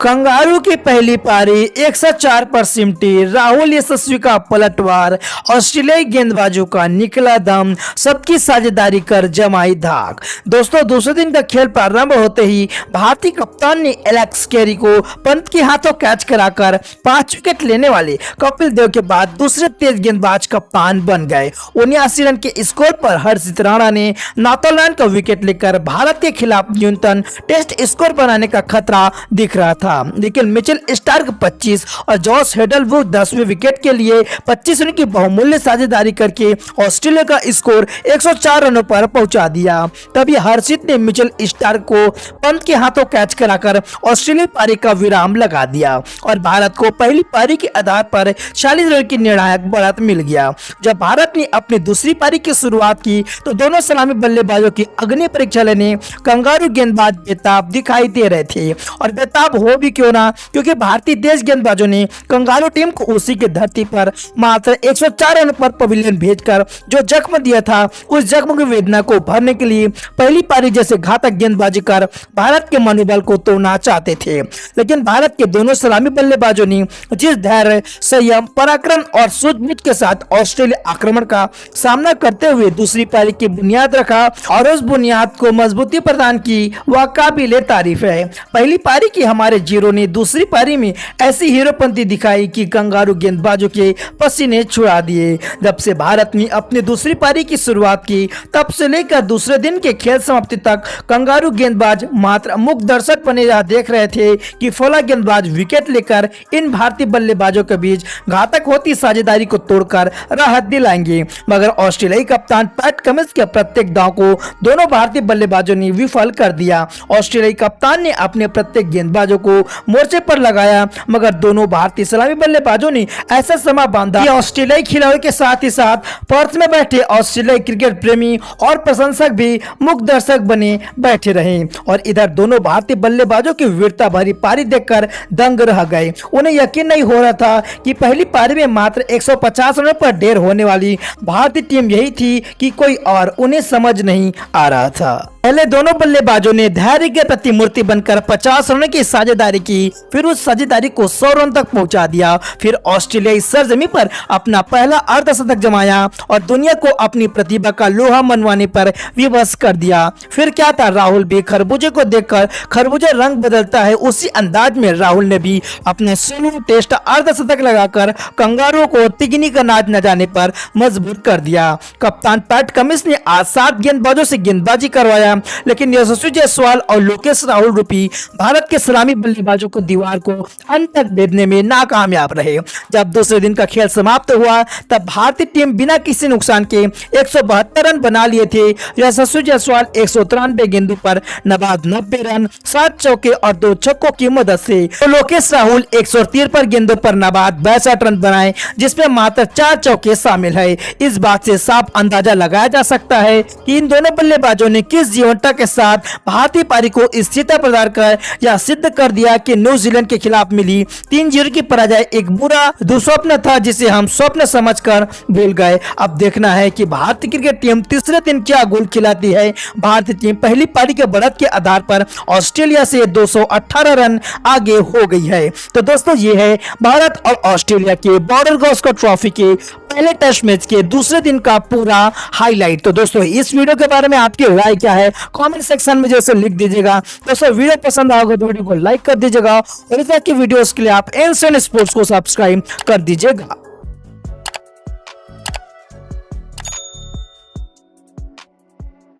Kangaroo की पहली पारी 104 पर सिमटी, राहुल यशस्वी का पलटवार, ऑस्ट्रेलियाई गेंदबाजों का निकला दम, सबकी साझेदारी कर जमाई धाक। दोस्तों, दूसरे दिन का खेल प्रारंभ होते ही भारतीय कप्तान ने एलेक्स कैरी को पंत के हाथों कैच कराकर 5 विकेट लेने वाले कपिल देव के बाद दूसरे तेज गेंदबाज कप्तान बन गए। 79 रन के स्कोर पर हर्षित राणा ने नाथालैंड का विकेट लेकर भारत के खिलाफ न्यूनतम टेस्ट स्कोर बनाने का खतरा दिख रहा था, लेकिन मिचेल स्टार्क 25 और जॉस हेजलवुड 10वें विकेट के लिए 25 रन की बहुमूल्य साझेदारी करके ऑस्ट्रेलिया का स्कोर 104 रनों पर पहुंचा दिया। तभी हर्षित ने मिचेल स्टार्क को पंत के हाथों कैच कराकर ऑस्ट्रेलिया पारी का विराम लगा दिया और भारत को पहली पारी के आधार पर 40 रन की निर्णायक बढ़त मिल गया। जब भारत ने अपनी दूसरी पारी की शुरुआत की तो दोनों सलामी बल्लेबाजों की अग्नि परीक्षा लेने कंगारू गेंदबाज बेताब दिखाई दे रहे थे, और बेताब हो भी क्यों ना, क्योंकि भारतीय तेज गेंदबाजों ने कंगारू टीम को उसी की धरती पर मात्र 104 रन पर पवेलियन भेजकर जो जख्म दिया था, उस जख्म की वेदना को भरने के लिए पहली पारी जैसे घातक गेंदबाजी कर भारत के मनोबल को तोड़ना चाहते थे। लेकिन भारत के दोनों सलामी बल्लेबाजों ने जिस धैर्य, संयम, पराक्रम और सूझबूझ के साथ ऑस्ट्रेलिया आक्रमण का सामना करते हुए दूसरी पारी की बुनियाद रखा और उस बुनियाद को मजबूती प्रदान की, वह काबिले तारीफ है। पहली पारी की हमारे जीरो ने दूसरी पारी में ऐसी हीरोपंती दिखाई कि कंगारू गेंदबाजों के पसीने छुड़ा दिए। जब से भारत ने अपनी दूसरी पारी की शुरुआत की, तब से लेकर दूसरे दिन के खेल समाप्ति तक कंगारू गेंदबाज मात्र मुख्य दर्शक बने देख रहे थे कि फौला गेंदबाज विकेट लेकर इन भारतीय बल्लेबाजों के बीच घातक होती साझेदारी को तोड़कर राहत दिलाएंगे। मगर ऑस्ट्रेलियाई कप्तान पैट कमिंस के प्रत्येक दांव को दोनों भारतीय बल्लेबाजों ने विफल कर दिया। ऑस्ट्रेलियाई कप्तान ने अपने प्रत्येक गेंदबाजों को मोर्चे पर लगाया, मगर दोनों भारतीय सलामी बल्लेबाजों ने ऐसा समा बांधा कि ऑस्ट्रेलियाई खिलाड़ियों के साथ ही साथ पर्थ में बैठे ऑस्ट्रेलियाई क्रिकेट प्रेमी और प्रशंसक भी मुख्य दर्शक बने बैठे रहे। और इधर दोनों भारतीय बल्लेबाजों की वीरता भरी पारी देखकर दंग रह गए। उन्हें यकीन नहीं हो रहा था कि पहली पारी में मात्र 150 रनों पर ढेर होने वाली भारतीय टीम यही थी कि कोई और उन्हें समझ नहीं आ रहा था। पहले दोनों बल्लेबाजों ने धैर्य के प्रतिमूर्ति बनकर 50 रन की साझेदारी की, फिर उस साझेदारी को 100 रन तक पहुंचा दिया। फिर ऑस्ट्रेलियाई सरजमी पर अपना पहला अर्धशतक जमाया और दुनिया को अपनी प्रतिभा का लोहा मनवाने पर विवश कर दिया। फिर क्या था, राहुल भी खरबूजे को देखकर खरबूजा रंग बदलता है, उसी अंदाज में राहुल ने भी अपने 16वें टेस्ट अर्धशतक लगाकर कंगारुओं को तिगनी का नाच न जाने पर मजबूर कर दिया। कप्तान पैट कमिंस ने आज 7 गेंदबाजों से गेंदबाजी करवाया, लेकिन यशस्वी जायसवाल और लोकेश राहुल रूपी भारत के सलामी बल्लेबाजों को दीवार को अंत तक भेजने में नाकामयाब रहे। जब दूसरे दिन का खेल समाप्त हुआ, तब भारतीय टीम बिना किसी नुकसान के 172 रन बना लिए थे। यशस्वी जायसवाल 193 गेंदों पर नवाज 90 रन, 7 चौके और 2 छक्कों की मदद से, तो लोकेश राहुल 153 गेंदों पर नवाज 62 रन बनाए, जिसमें मात्र 4 चौके शामिल है। इस बात से साफ अंदाजा लगाया जा सकता है कि इन दोनों बल्लेबाजों ने किस जीवंतता के साथ भारतीय पारी को स्थिरता प्रदान कर यह सिद्ध कर दिया कि न्यूजीलैंड के खिलाफ मिली 3-0 की पराजय एक बुरा दुस्वप्न था, जिसे हम स्वप्न समझकर भूल गए। अब देखना है कि भारतीय क्रिकेट टीम तीसरे दिन क्या गोल खिलाती है। भारतीय टीम पहली पारी के बढ़त के आधार पर ऑस्ट्रेलिया से 218 रन आगे हो गई है। तो दोस्तों, ये है भारत और ऑस्ट्रेलिया के बॉर्डर गावस्कर ट्रॉफी के पहले टेस्ट मैच के दूसरे दिन का पूरा हाईलाइट। तो दोस्तों, इस वीडियो के बारे में आपकी राय क्या है, कमेंट सेक्शन में जैसे लिख दीजिएगा। दोस्तों, वीडियो पसंद आएगा तो वीडियो को लाइक कर दीजिएगा और इस तरह की वीडियोस के लिए आप एनसीएन स्पोर्ट्स को सब्सक्राइब कर दीजिएगा।